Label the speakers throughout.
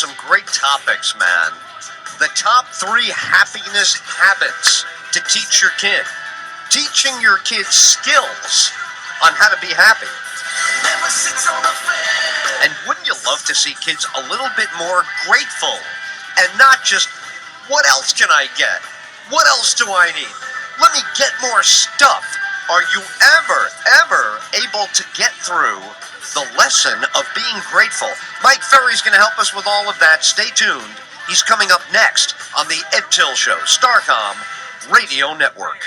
Speaker 1: some great topics, man. The top 3 happiness habits to teach your kid. Teaching your kids skills on how to be happy. And wouldn't you love to see kids a little bit more grateful and not just, what else can I get? What else do I need? Let me get more stuff. Are you ever able to get through the lesson of being grateful? Mike Ferry's going to help us with all of that. Stay tuned. He's coming up next on the Ed Tyll Show, Starcom Radio Network.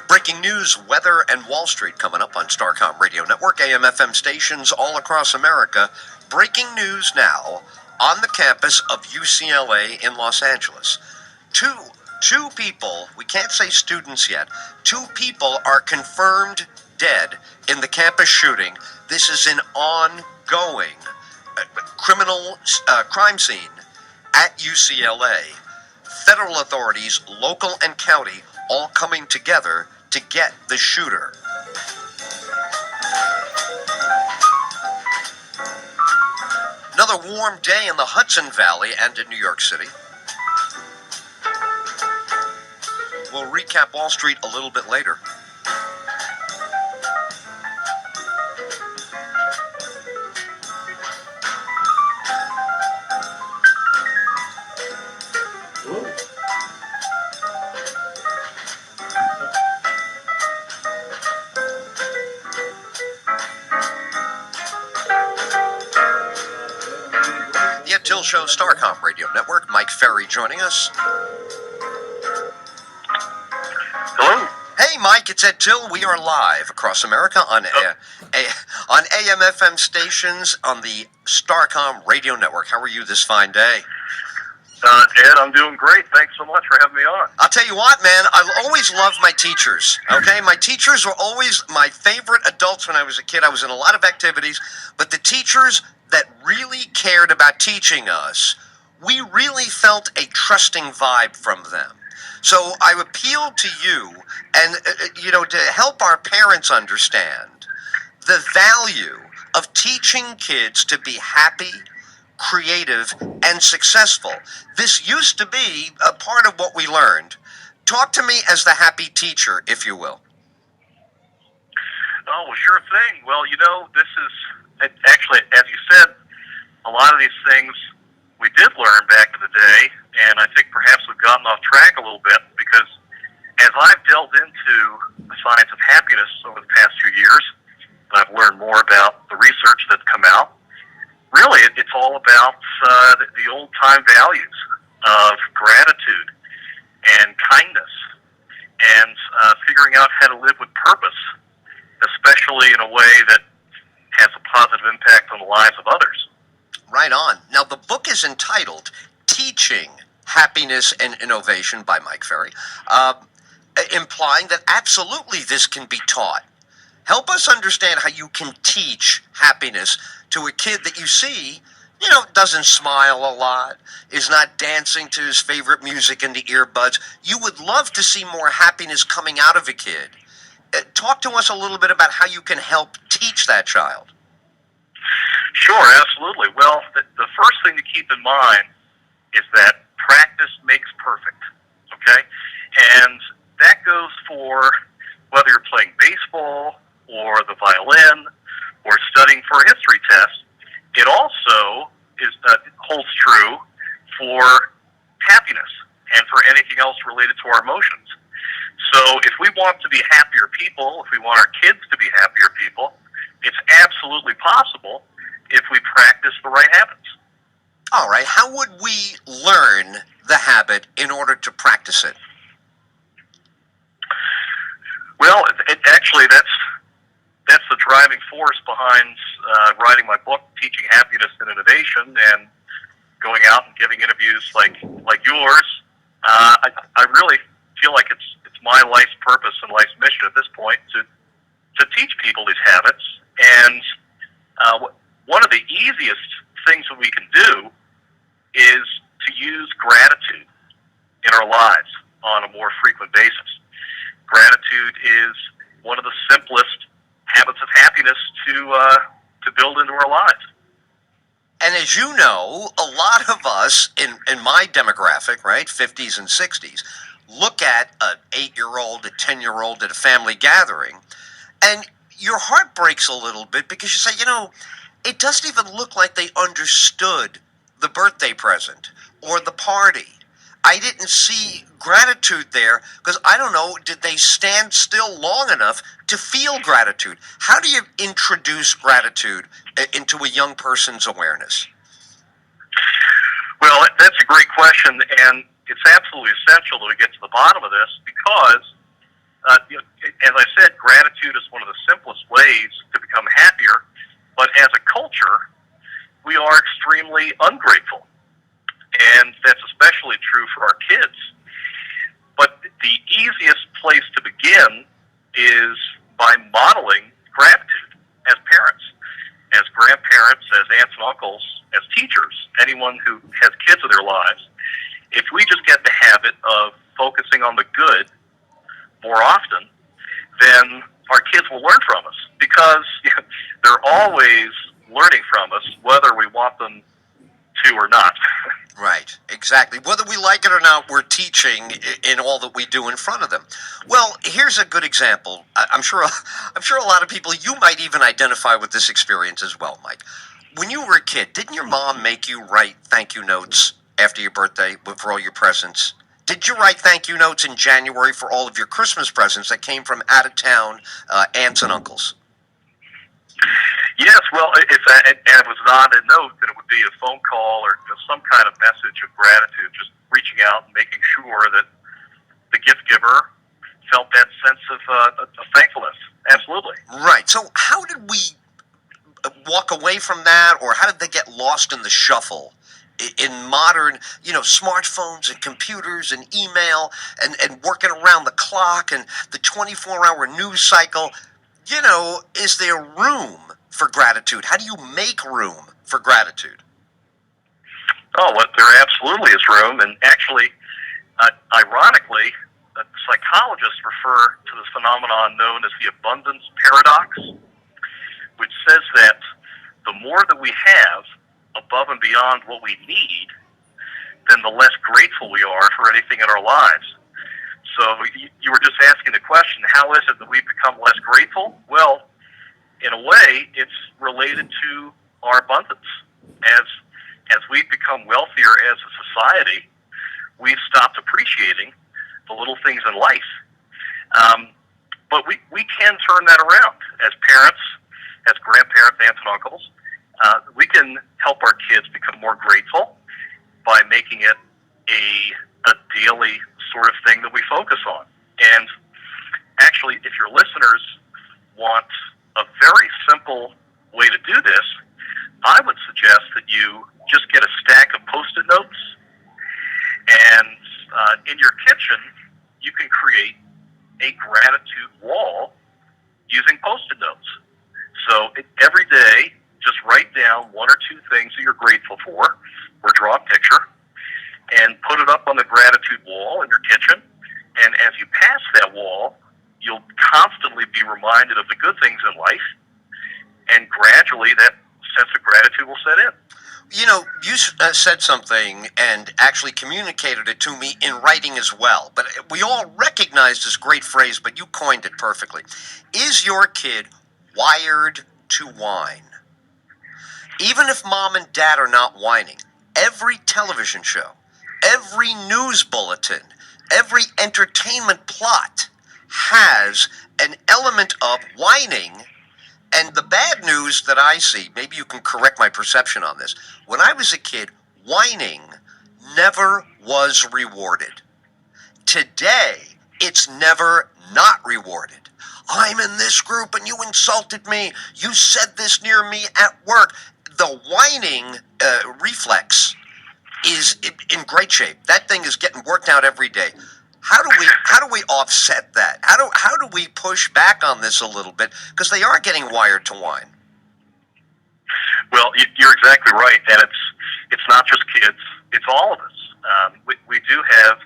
Speaker 1: Breaking news, weather, and Wall Street coming up on Starcom Radio Network, AM/FM stations all across America. Breaking news now on the campus of UCLA in Los Angeles. Two people, we can't say students yet, 2 people are confirmed dead in the campus shooting. This is an ongoing crime scene at UCLA. Federal authorities, local and county, all coming together to get the shooter. Another warm day in the Hudson Valley and in New York City. We'll recap Wall Street a little bit later. The Ed Tyll Show, Starcom Radio Network. Mike Ferry joining us.
Speaker 2: Hello.
Speaker 1: Hey, Mike, it's Ed Tyll. We are live across America on AM/FM stations on the Starcom Radio Network. How are you this fine day?
Speaker 2: Ed, I'm doing great. Thanks so much for having me on.
Speaker 1: I'll tell you what, man, I've always loved my teachers, okay? My teachers were always my favorite adults when I was a kid. I was in a lot of activities, but the teachers that really cared about teaching us, we really felt a trusting vibe from them. So I appeal to you and, to help our parents understand the value of teaching kids to be happy, creative, and successful. This used to be a part of what we learned. Talk to me as the happy teacher, if you will.
Speaker 2: Oh, well, sure thing. Well, this is, actually, as you said, a lot of these things we did learn back in the day, and I think perhaps we've gotten off track a little bit, because as I've delved into the science of happiness over the past few years, and I've learned more about the research that's come out, really it's all about the old-time values of gratitude and kindness, and figuring out how to live with purpose, especially in a way that has a positive impact on the lives of others.
Speaker 1: Right on. Now, the book is entitled Teaching Happiness and Innovation by Mike Ferry, implying that absolutely this can be taught. Help us understand how you can teach happiness to a kid that you see, doesn't smile a lot, is not dancing to his favorite music in the earbuds. You would love to see more happiness coming out of a kid. Talk to us a little bit about how you can help teach that child.
Speaker 2: Sure, absolutely. Well, the first thing to keep in mind is that practice makes perfect, okay? And that goes for whether you're playing baseball or the violin or studying for a history test. It also holds true for happiness and for anything else related to our emotions. So if we want to be happier people, if we want our kids to be happier people, it's absolutely possible if we practice the right habits.
Speaker 1: All right. How would we learn the habit in order to practice it?
Speaker 2: Well, actually, that's the driving force behind writing my book, Teaching Happiness and Innovation, and going out and giving interviews like yours. I really feel like it's my life's purpose and life's mission at this point to teach people these habits. And one of the easiest things that we can do is to use gratitude in our lives on a more frequent basis. Gratitude is
Speaker 1: us in my demographic, right, 50s and 60s, look at an 8-year-old, a 10-year-old at a family gathering, and your heart breaks a little bit because you say, it doesn't even look like they understood the birthday present or the party. I didn't see gratitude there because I don't know, did they stand still long enough to feel gratitude? How do you introduce gratitude into a young person's awareness?
Speaker 2: Well, that's a great question, and it's absolutely essential that we get to the bottom of this because, as I said, gratitude is one of the simplest ways to become happier, but as a culture, we are extremely ungrateful. And that's especially true for our kids. But the easiest place to begin is by modeling gratitude as parents, as grandparents, as aunts and uncles, as teachers, anyone who has kids in their lives. If we just get the habit of focusing on the good more often, then our kids will learn from us because they're always learning from us, whether we want them to or not.
Speaker 1: Right, exactly. Whether we like it or not, we're teaching in all that we do in front of them. Well, here's a good example. I'm sure a lot of people, you might even identify with this experience as well, Mike. When you were a kid, didn't your mom make you write thank you notes after your birthday for all your presents? Did you write thank you notes in January for all of your Christmas presents that came from out-of-town aunts and uncles?
Speaker 2: Yes, well, if it was not a note, then it would be a phone call or some kind of message of gratitude, just reaching out and making sure that the gift giver felt that sense of thankfulness. Absolutely.
Speaker 1: Right. So how did we walk away from that, or how did they get lost in the shuffle in modern, smartphones and computers and email and working around the clock and the 24-hour news cycle? Is there room for gratitude? How do you make room for gratitude?
Speaker 2: Oh, well, there absolutely is room. And actually, ironically, psychologists refer to the phenomenon known as the abundance paradox, which says that the more that we have above and beyond what we need, then the less grateful we are for anything in our lives. So you were just asking the question, how is it that we become less grateful? Well, in a way, it's related to our abundance. As we've become wealthier as a society, we've stopped appreciating the little things in life. But we can turn that around as parents, as grandparents, aunts, and uncles. We can help our kids become more grateful by making it a daily sort of thing that we focus on. And actually, if your listeners want a very simple way to do this, I would suggest that you just get a stack of Post-it notes, and in your kitchen, you can create a gratitude wall using Post-it notes. So every day, just write down one or two things that you're grateful for, or draw a picture, and put it up on the gratitude wall in your kitchen. And as you pass that wall, you'll constantly be reminded of the good things in life, and gradually that sense of gratitude will set in.
Speaker 1: You said something and actually communicated it to me in writing as well. But we all recognize this great phrase, but you coined it perfectly. Is your kid wired to whine? Even if mom and dad are not whining, every television show, every news bulletin, every entertainment plot has an element of whining. And the bad news that I see, maybe you can correct my perception on this, when I was a kid, whining never was rewarded. Today, it's never not rewarded. I'm in this group and you insulted me. You said this near me at work. The whining reflex is in great shape. That thing is getting worked out every day. How do we offset that? How do we push back on this a little bit, because they are getting wired to whine?
Speaker 2: Well, you're exactly right, and it's not just kids; it's all of us. We do have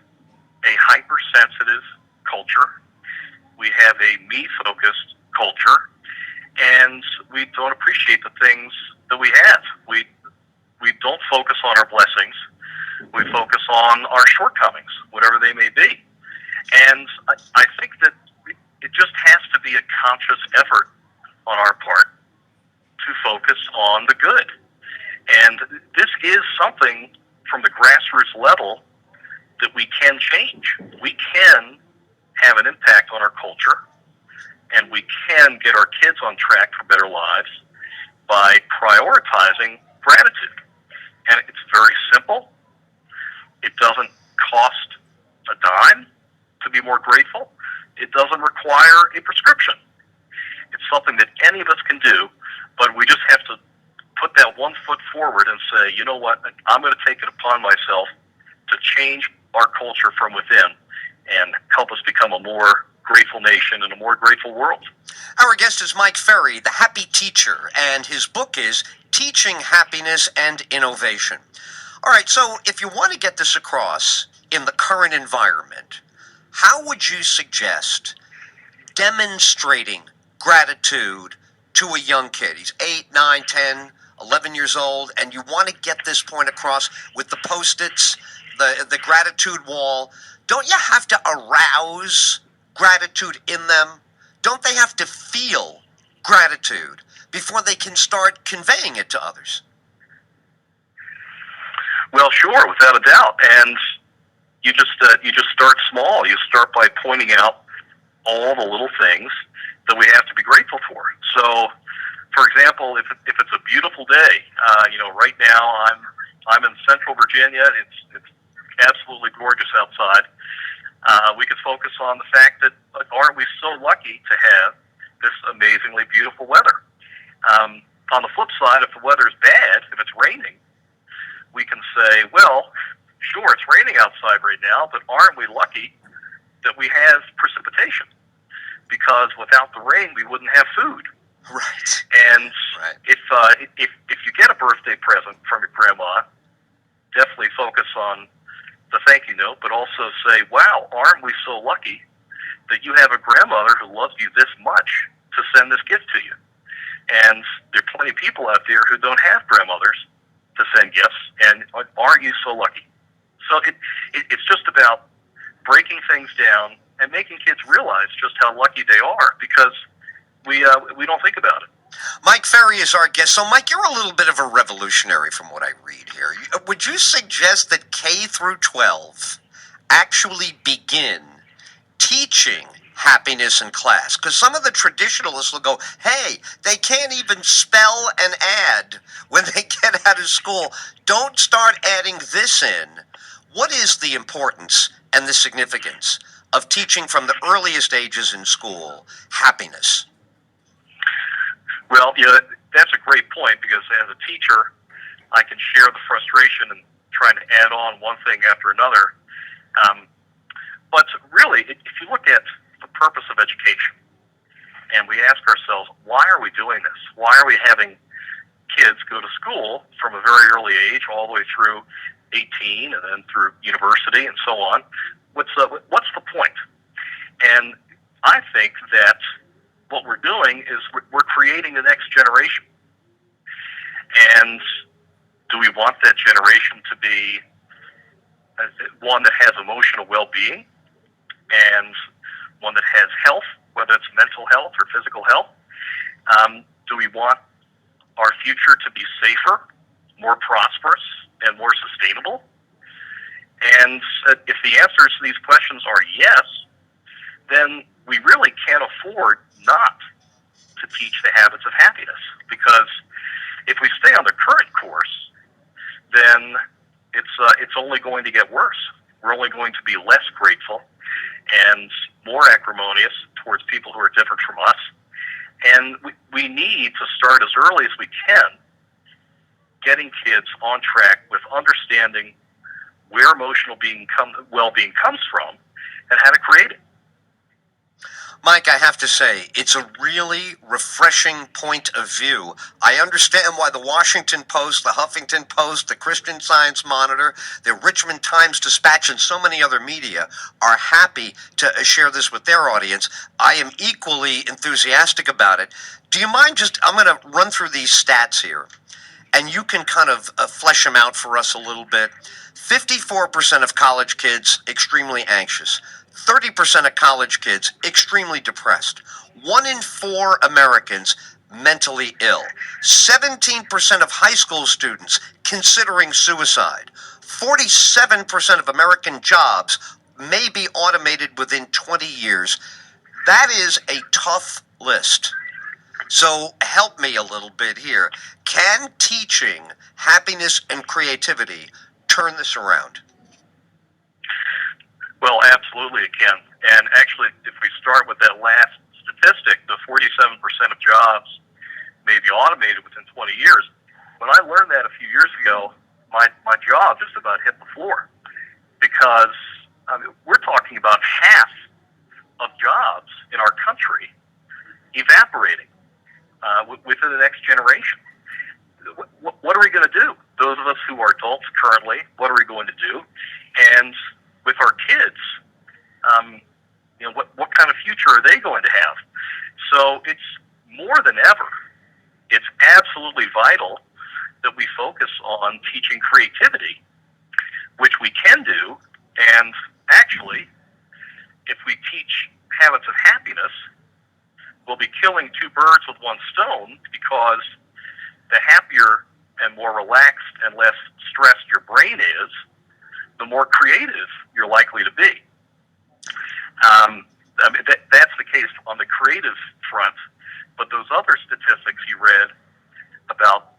Speaker 2: a hypersensitive culture. We have a me-focused culture, and we don't appreciate the things that we have. We don't focus on our blessings. We focus on our shortcomings, whatever they may be. And I think that it just has to be a conscious effort on our part to focus on the good. And this is something from the grassroots level that we can change. We can have an impact on our culture, and we can get our kids on track for better lives by prioritizing gratitude. And it's very simple. It doesn't cost a dime to be more grateful. It doesn't require a prescription. It's something that any of us can do, but we just have to put that one foot forward and say, you know what, I'm going to take it upon myself to change our culture from within and help us become a more grateful nation and a more grateful world.
Speaker 1: Our guest is Mike Ferry, the happy teacher, and his book is Teaching Happiness and Innovation. All right, so if you want to get this across in the current environment, how would you suggest demonstrating gratitude to a young kid? He's 8, 9, 10, 11 years old, and you want to get this point across with the Post-its, the gratitude wall. Don't you have to arouse gratitude in them? Don't they have to feel gratitude before they can start conveying it to others?
Speaker 2: Well, sure, without a doubt. And you just start small. You start by pointing out all the little things that we have to be grateful for. So, for example, if it's a beautiful day, right now I'm in Central Virginia. It's absolutely gorgeous outside. We could focus on the fact that aren't we so lucky to have this amazingly beautiful weather? On the flip side, if the weather is bad, if it's raining, we can say, well, sure, it's raining outside right now, but aren't we lucky that we have precipitation? Because without the rain, we wouldn't have food.
Speaker 1: Right.
Speaker 2: And
Speaker 1: right.
Speaker 2: If you get a birthday present from your grandma, definitely focus on the thank you note, but also say, wow, aren't we so lucky that you have a grandmother who loves you this much to send this gift to you? And there are plenty of people out there who don't have grandmothers to send gifts, and aren't you so lucky? So it's just about breaking things down and making kids realize just how lucky they are, because we don't think about it.
Speaker 1: Mike Ferry is our guest. So, Mike, you're a little bit of a revolutionary from what I read here. Would you suggest that K through 12 actually begin teaching happiness in class? Because some of the traditionalists will go, hey, they can't even spell and add when they get out of school. Don't start adding this in. What is the importance and the significance of teaching from the earliest ages in school happiness?
Speaker 2: Well, that's a great point, because as a teacher, I can share the frustration and trying to add on one thing after another. But really, if you look at the purpose of education, and we ask ourselves, why are we doing this? Why are we having kids go to school from a very early age all the way through 18 and then through university and so on? What's the point? And I think that what we're doing is we're creating the next generation. And do we want that generation to be one that has emotional well-being and one that has health, whether it's mental health or physical health? Do we want our future to be safer, more prosperous, and more sustainable? And if the answers to these questions are yes, then we really can't afford not to teach the habits of happiness. Because if we stay on the current course, then it's only going to get worse. We're only going to be less grateful and more acrimonious towards people who are different from us. And we need to start as early as we can getting kids on track with understanding where emotional well-being comes from and how to create it.
Speaker 1: Mike, I have to say, it's a really refreshing point of view. I understand why the Washington Post, the Huffington Post, the Christian Science Monitor, the Richmond Times-Dispatch, and so many other media are happy to share this with their audience. I am equally enthusiastic about it. Do you mind I'm going to run through these stats here. and you can kind of flesh them out for us a little bit. 54% of college kids extremely anxious. 30% of college kids extremely depressed. 1 in 4 Americans mentally ill. 17% of high school students considering suicide. 47% of American jobs may be automated within 20 years. That is a tough list. So help me a little bit here. Can teaching happiness and creativity turn this around?
Speaker 2: Well, absolutely it can. And actually, if we start with that last statistic, the 47% of jobs may be automated within 20 years. When I learned that a few years ago, my jaw just about hit the floor, because we're talking about half of jobs in our country evaporating within the next generation. What are we going to do? Those of us who are adults currently, what are we going to do? And with our kids, what kind of future are they going to have? So it's more than ever, it's absolutely vital that we focus on teaching creativity, which we can do. And actually, if we teach habits of happiness, we'll be killing 2 birds with 1 stone, because the happier and more relaxed and less stressed your brain is, the more creative you're likely to be. That's the case on the creative front, but those other statistics you read about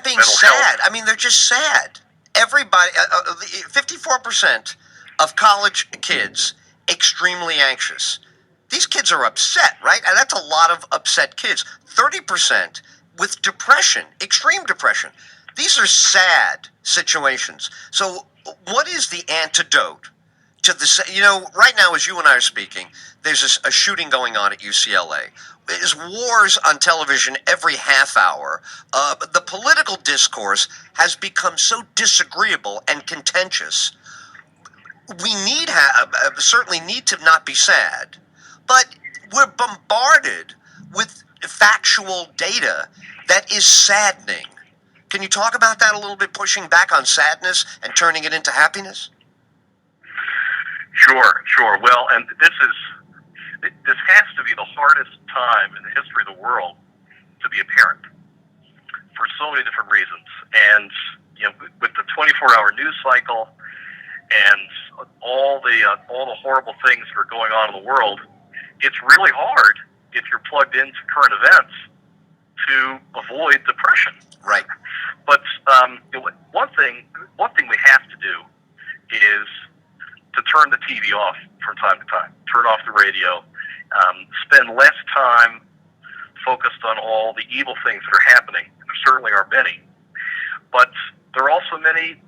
Speaker 1: being
Speaker 2: mental
Speaker 1: sad.
Speaker 2: health,
Speaker 1: I mean, they're just sad. Everybody, 54% of college kids extremely anxious. These kids are upset, right? And that's a lot of upset kids. 30% with depression, extreme depression. These are sad situations. So what is the antidote to the, right now as you and I are speaking, there's a shooting going on at UCLA. There's wars on television every half hour. The political discourse has become so disagreeable and contentious. We certainly need to not be sad, but we're bombarded with factual data that is saddening. Can you talk about that a little bit, pushing back on sadness and turning it into happiness?
Speaker 2: Sure. Well, and this has to be the hardest time in the history of the world to be a parent, for so many different reasons. And with the 24-hour news cycle and all the horrible things that are going on in the world, it's really hard, if you're plugged into current events, to avoid depression.
Speaker 1: Right.
Speaker 2: But one thing we have to do is to turn the TV off from time to time, turn off the radio, spend less time focused on all the evil things that are happening. There certainly are many, but there are also many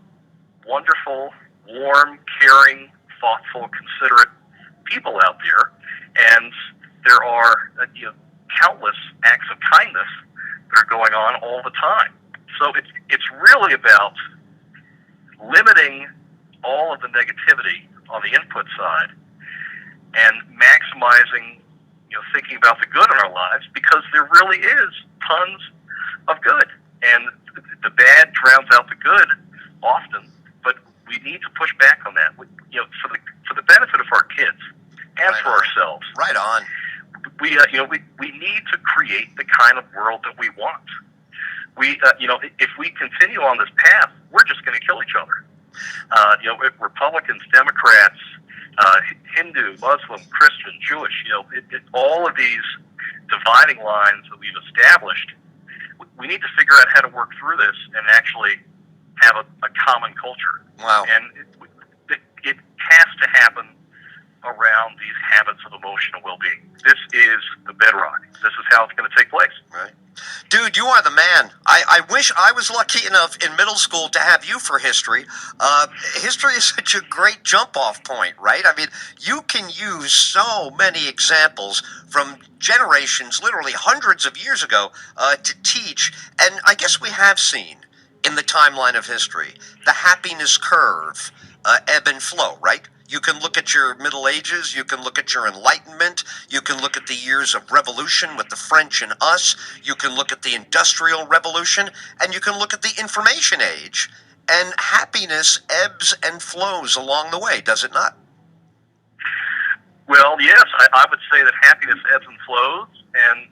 Speaker 2: wonderful, warm, caring, thoughtful, considerate people out there, and there are countless acts of kindness that are going on all the time. So it's really about limiting all of the negativity on the input side and maximizing, thinking about the good in our lives, because there really is tons of good, and the bad drowns out the good often. But we need to push back on that, for the benefit of our kids and
Speaker 1: right
Speaker 2: for
Speaker 1: on.
Speaker 2: ourselves.
Speaker 1: Right on.
Speaker 2: We need to create the kind of world that we want. If we continue on this path, we're just going to kill each other. Republicans, Democrats, Hindu, Muslim, Christian, Jewish, all of these dividing lines that we've established, we need to figure out how to work through this and actually have a common culture.
Speaker 1: Wow.
Speaker 2: And it has to happen around these habits of emotional well-being. This is the bedrock. This is how it's going to take place.
Speaker 1: Right. Dude, you are the man. I wish I was lucky enough in middle school to have you for history. History is such a great jump-off point, right? I mean, you can use so many examples from generations, literally hundreds of years ago, to teach. And I guess we have seen in the timeline of history the happiness curve ebb and flow, right? You can look at your Middle Ages, you can look at your Enlightenment, you can look at the years of revolution with the French and us, you can look at the Industrial Revolution, and you can look at the Information Age. And happiness ebbs and flows along the way, does it not?
Speaker 2: Well, yes, I would say that happiness ebbs and flows, and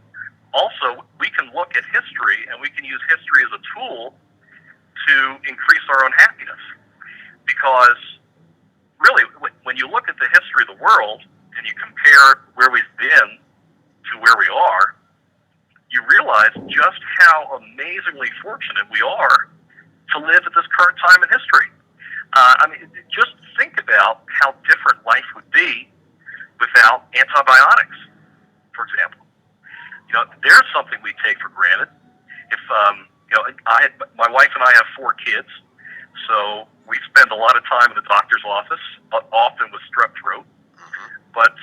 Speaker 2: also we can look at history and we can use history as a tool to increase our own happiness. Because really, when you look at the history of the world and you compare where we've been to where we are, you realize just how amazingly fortunate we are to live at this current time in history. Just think about how different life would be without antibiotics, for example. There's something we take for granted. If my wife and I have 4 kids, so we spend a lot of time in the doctor's office, often with strep throat. But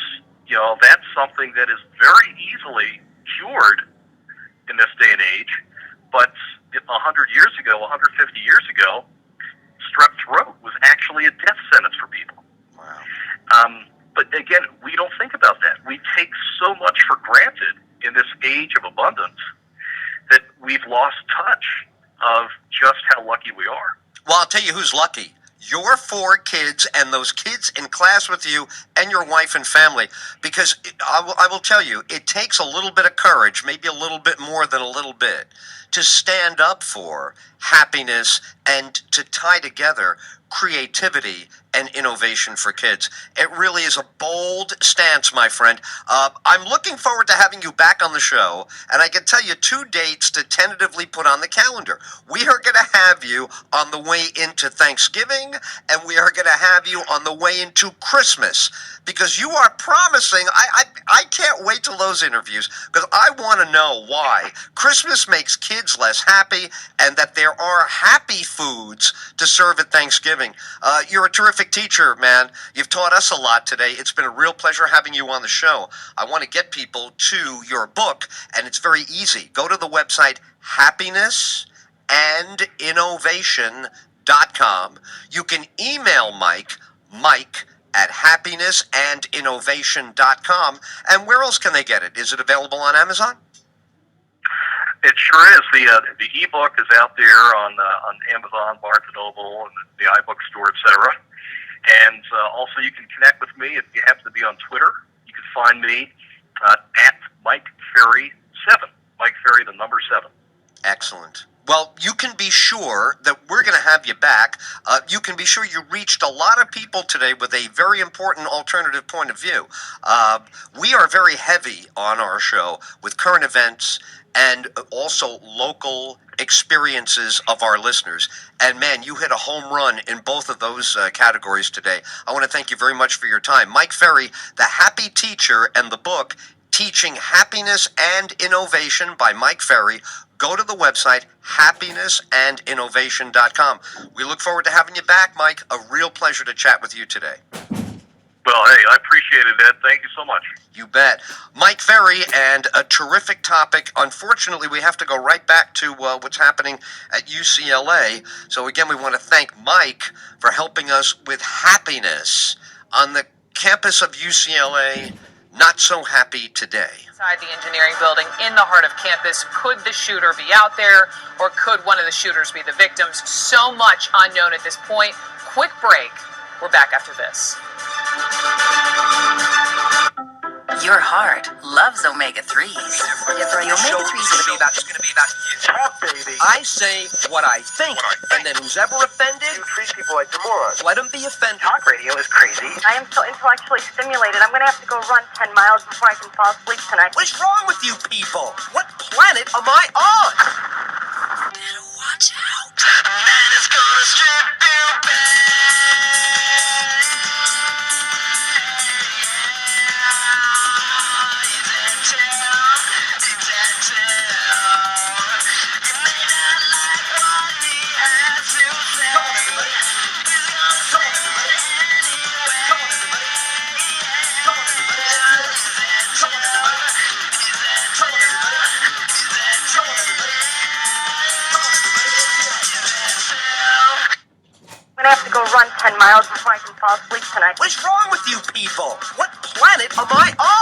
Speaker 2: that's something that is very easily cured in this day and age. But 100 years ago, 150 years ago, strep throat was actually a death sentence for people.
Speaker 1: Wow.
Speaker 2: But again, we don't think about that. We take so much for granted in this age of abundance that we've lost touch of just how lucky we are.
Speaker 1: Well, I'll tell you who's lucky. Your 4 kids and those kids in class with you and your wife and family. Because I will tell you, it takes a little bit of courage, maybe a little bit more than a little bit, to stand up for happiness and to tie together creativity and innovation for kids. It really is a bold stance, my friend. I'm looking forward to having you back on the show, and I can tell you 2 dates to tentatively put on the calendar. We are going to have you on the way into Thanksgiving, and we are going to have you on the way into Christmas, because you are promising. I can't wait till those interviews, because I want to know why Christmas makes kids less happy, and that there are happy foods to serve at Thanksgiving. You're a terrific teacher, man. You've taught us a lot today. It's been a real pleasure having you on the show. I want to get people to your book, and it's very easy. Go to the website happinessandinnovation.com. You can email Mike at happinessandinnovation.com. And where else can they get it? Is it available on Amazon?
Speaker 2: It sure is. The ebook is out there on Amazon, Barnes and Noble, and the iBook store, etc. And also, you can connect with me if you happen to be on Twitter. You can find me at Mike Ferry 7. Mike Ferry, the number 7.
Speaker 1: Excellent. Well, you can be sure that we're going to have you back. You can be sure you reached a lot of people today with a very important alternative point of view. We are very heavy on our show with current events and also local experiences of our listeners. And man, you hit a home run in both of those categories today. I want to thank you very much for your time. Mike Ferry, The Happy Teacher, and the book, Teaching Happiness and Innovation by Mike Ferry. Go to the website, happinessandinnovation.com. We look forward to having you back, Mike. A real pleasure to chat with you today.
Speaker 2: Well, hey, I appreciate it, Ed. Thank you so much.
Speaker 1: You bet. Mike Ferry, and a terrific topic. Unfortunately, we have to go right back to what's happening at UCLA. So again, we want to thank Mike for helping us with happiness on the campus of UCLA. Not so happy today.
Speaker 3: Inside the engineering building in the heart of campus, could the shooter be out there, or could one of the shooters be the victims? So much unknown at this point. Quick break. We're back after this.
Speaker 4: Your heart loves omega-3s. The omega-3s
Speaker 1: is going to be about you.
Speaker 5: Talk, baby.
Speaker 1: I say what I think, and then who's ever offended,
Speaker 5: You treat people like they're morons.
Speaker 1: let them be offended.
Speaker 5: Talk radio is crazy.
Speaker 6: I am so intellectually stimulated. I'm going to have to go run 10 miles before I can fall asleep tonight.
Speaker 1: What's wrong with you people? What planet am I on?
Speaker 4: Better watch out. Man is gonna strip you
Speaker 6: I'm going to have to go run 10 miles before I can fall asleep tonight.
Speaker 1: What's wrong with you people? What planet am I on?